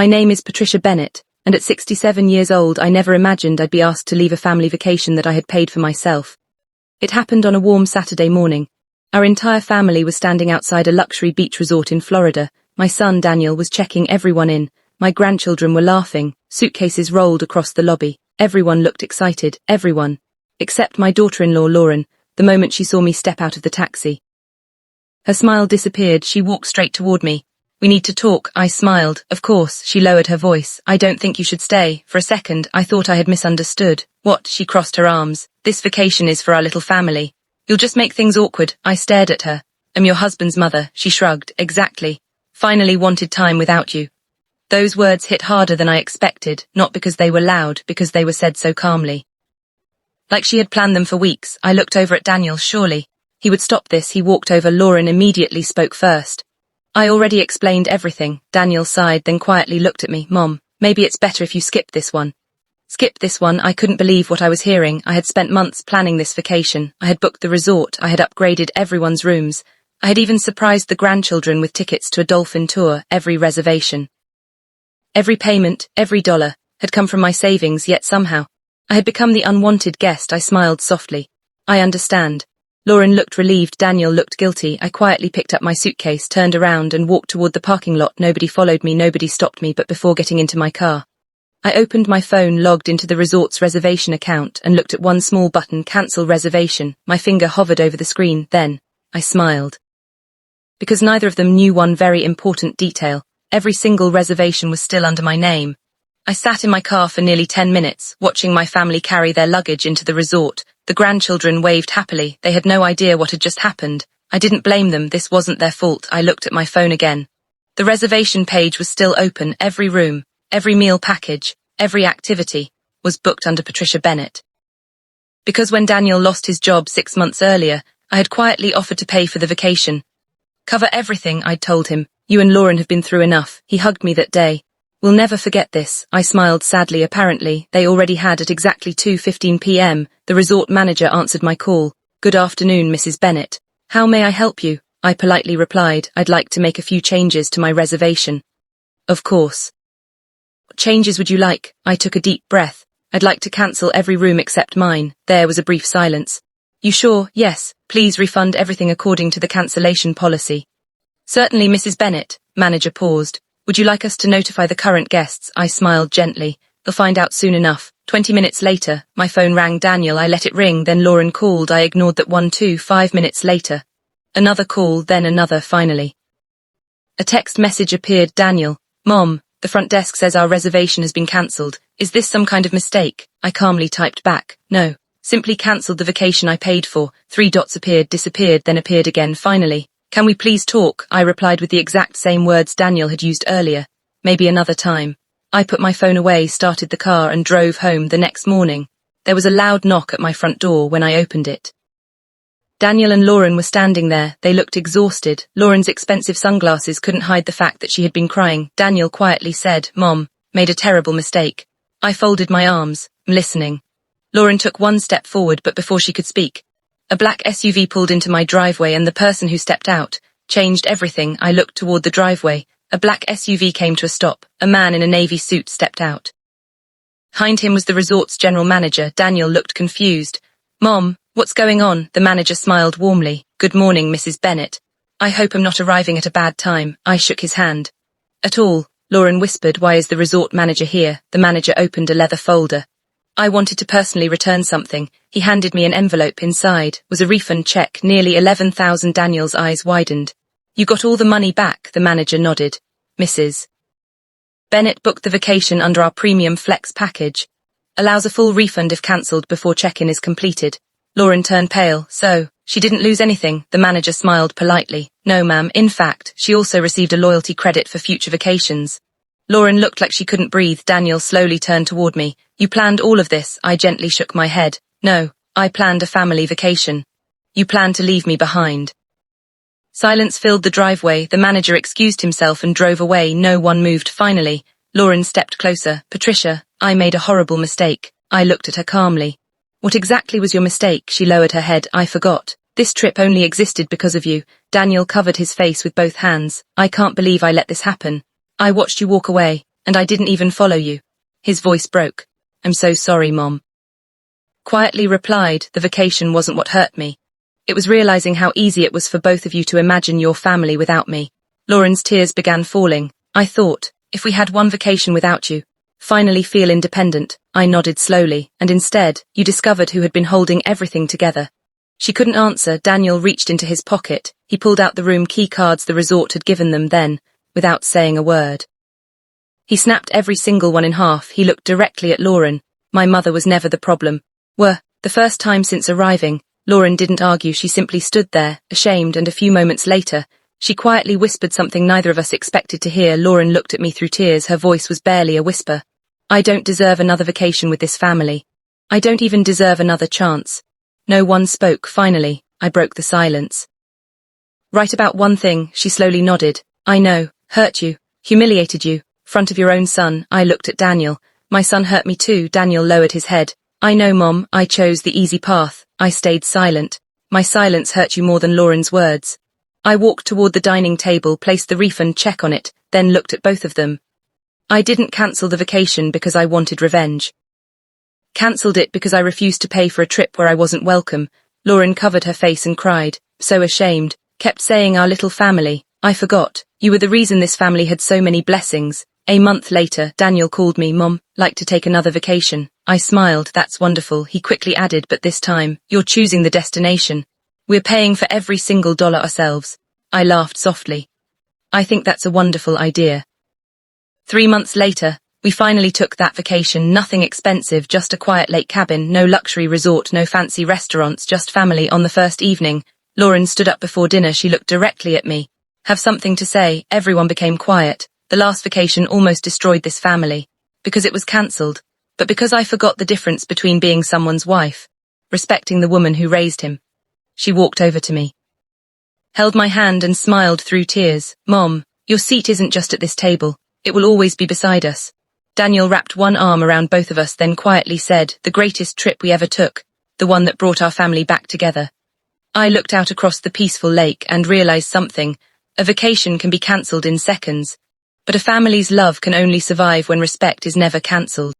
My name is Patricia Bennett, and at 67 years old I never imagined I'd be asked to leave a family vacation that I had paid for myself. It happened on a warm Saturday morning. Our entire family was standing outside a luxury beach resort in Florida. My son Daniel was checking everyone in. My grandchildren were laughing. Suitcases rolled across the lobby. Everyone looked excited, everyone. Except my daughter-in-law Lauren, the moment she saw me step out of the taxi. Her smile disappeared. She walked straight toward me. "We need to talk," I smiled. "Of course." She lowered her voice. "I don't think you should stay." For a second, I thought I had misunderstood. "What?" She crossed her arms. "This vacation is for our little family. You'll just make things awkward." I stared at her. "I'm your husband's mother." She shrugged. "Exactly. Finally wanted time without you." Those words hit harder than I expected, not because they were loud, because they were said so calmly. Like she had planned them for weeks. I looked over at Daniel. Surely he would stop this. He walked over. Lauren immediately spoke first. "I already explained everything." Daniel sighed, then quietly looked at me. "Mom, maybe it's better if you skip this one." Skip this one? I couldn't believe what I was hearing. I had spent months planning this vacation. I had booked the resort. I had upgraded everyone's rooms. I had even surprised the grandchildren with tickets to a dolphin tour. Every reservation, every payment, every dollar had come from my savings, yet somehow I had become the unwanted guest. I smiled softly. "I understand." Lauren looked relieved. Daniel looked guilty. I quietly picked up my suitcase, turned around and walked toward the parking lot. Nobody followed me, nobody stopped me, but before getting into my car, I opened my phone, logged into the resort's reservation account, and looked at one small button, cancel reservation. My finger hovered over the screen. Then I smiled. Because neither of them knew one very important detail. Every single reservation was still under my name. I sat in my car for nearly 10 minutes, watching my family carry their luggage into the resort. The grandchildren waved happily. They had no idea what had just happened. I didn't blame them. This wasn't their fault. I looked at my phone again. The reservation page was still open. Every room, every meal package, every activity was booked under Patricia Bennett. Because when Daniel lost his job 6 months earlier, I had quietly offered to pay for the vacation. "Cover everything," I'd told him. "You and Lauren have been through enough." He hugged me that day. "We'll never forget this." I smiled sadly. Apparently, they already had. At exactly 2:15 p.m., the resort manager answered my call. "Good afternoon, Mrs. Bennett. How may I help you?" I politely replied. "I'd like to make a few changes to my reservation." "Of course." "What changes would you like?" I took a deep breath. "I'd like to cancel every room except mine." There was a brief silence. "You sure?" "Yes. Please refund everything according to the cancellation policy." "Certainly, Mrs. Bennett." Manager paused. "Would you like us to notify the current guests?" I smiled gently. "They'll find out soon enough." 20 minutes later, my phone rang. Daniel. I let it ring, then Lauren called. I ignored that one too. 5 minutes later, another call, then another. Finally, a text message appeared. "Daniel, Mom, the front desk says our reservation has been cancelled. Is this some kind of mistake?" I calmly typed back, "No, simply cancelled the vacation I paid for." 3 dots appeared, disappeared, then appeared again. Finally, "Can we please talk?" I replied with the exact same words Daniel had used earlier. "Maybe another time." I put my phone away, started the car, and drove home. The next morning, there was a loud knock at my front door. When I opened it, Daniel and Lauren were standing there. They looked exhausted. Lauren's expensive sunglasses couldn't hide the fact that she had been crying. Daniel quietly said, "Mom, made a terrible mistake." I folded my arms. "I'm listening." Lauren took one step forward, but before she could speak, a black SUV pulled into my driveway, and the person who stepped out changed everything. I looked toward the driveway. A black SUV came to a stop. A man in a navy suit stepped out. Behind him was the resort's general manager. Daniel looked confused. "Mom, what's going on?" The manager smiled warmly. "Good morning, Mrs. Bennett. I hope I'm not arriving at a bad time." I shook his hand. "At all." Lauren whispered. "Why is the resort manager here?" The manager opened a leather folder. "I wanted to personally return something." He handed me an envelope. Inside was a refund check, nearly $11,000. Daniel's eyes widened. "You got all the money back?" The manager nodded. "Mrs. Bennett booked the vacation under our premium flex package. Allows a full refund if cancelled before check-in is completed." Lauren turned pale. "So, she didn't lose anything?" The manager smiled politely. "No, ma'am. In fact, she also received a loyalty credit for future vacations." Lauren looked like she couldn't breathe. Daniel slowly turned toward me. "You planned all of this?" I gently shook my head. "No, I planned a family vacation. You planned to leave me behind." Silence filled the driveway. The manager excused himself and drove away. No one moved. Finally, Lauren stepped closer. "Patricia, I made a horrible mistake." I looked at her calmly. "What exactly was your mistake?" She lowered her head. "I forgot. This trip only existed because of you." Daniel covered his face with both hands. "I can't believe I let this happen. I watched you walk away. and I didn't even follow you." His voice broke. "I'm so sorry, Mom." Quietly replied, "The vacation wasn't what hurt me. It was realizing how easy it was for both of you to imagine your family without me." Lauren's tears began falling. "I thought, if we had one vacation without you, finally feel independent." I nodded slowly, "And instead, you discovered who had been holding everything together." She couldn't answer. Daniel reached into his pocket. He pulled out the room key cards the resort had given them then, without saying a word. He snapped every single one in half. He looked directly at Lauren. "My mother was never the problem." The first time since arriving, Lauren didn't argue. She simply stood there, ashamed, and a few moments later, she quietly whispered something neither of us expected to hear. Lauren looked at me through tears. Her voice was barely a whisper. "I don't deserve another vacation with this family. I don't even deserve another chance." No one spoke. Finally, I broke the silence. "Right about one thing," she slowly nodded. "I know, hurt you, humiliated you, front of your own son." I looked at Daniel. "My son hurt me too." Daniel lowered his head. "I know, Mom, I chose the easy path." I stayed silent. "My silence hurt you more than Lauren's words." I walked toward the dining table, placed the refund check on it, then looked at both of them. I didn't cancel the vacation because I wanted revenge. Cancelled it because I refused to pay for a trip where I wasn't welcome. Lauren covered her face and cried, so ashamed, kept saying our little family. I forgot. You were the reason this family had so many blessings. A month later, Daniel called me. "Mom, like to take another vacation?" I smiled. "That's wonderful." He quickly added, "But this time, you're choosing the destination. We're paying for every single dollar ourselves." I laughed softly. "I think that's a wonderful idea." 3 months later, we finally took that vacation. Nothing expensive, just a quiet lake cabin, no luxury resort, no fancy restaurants, just family. On the first evening, Lauren stood up before dinner. She looked directly at me. "Have something to say." Everyone became quiet. The last vacation almost destroyed this family. Because it was cancelled, but because I forgot the difference between being someone's wife, respecting the woman who raised him. She walked over to me, held my hand and smiled through tears. "Mom, your seat isn't just at this table. It will always be beside us." Daniel wrapped one arm around both of us, then quietly said, "The greatest trip we ever took, the one that brought our family back together." I looked out across the peaceful lake and realized something. A vacation can be cancelled in seconds, but a family's love can only survive when respect is never cancelled.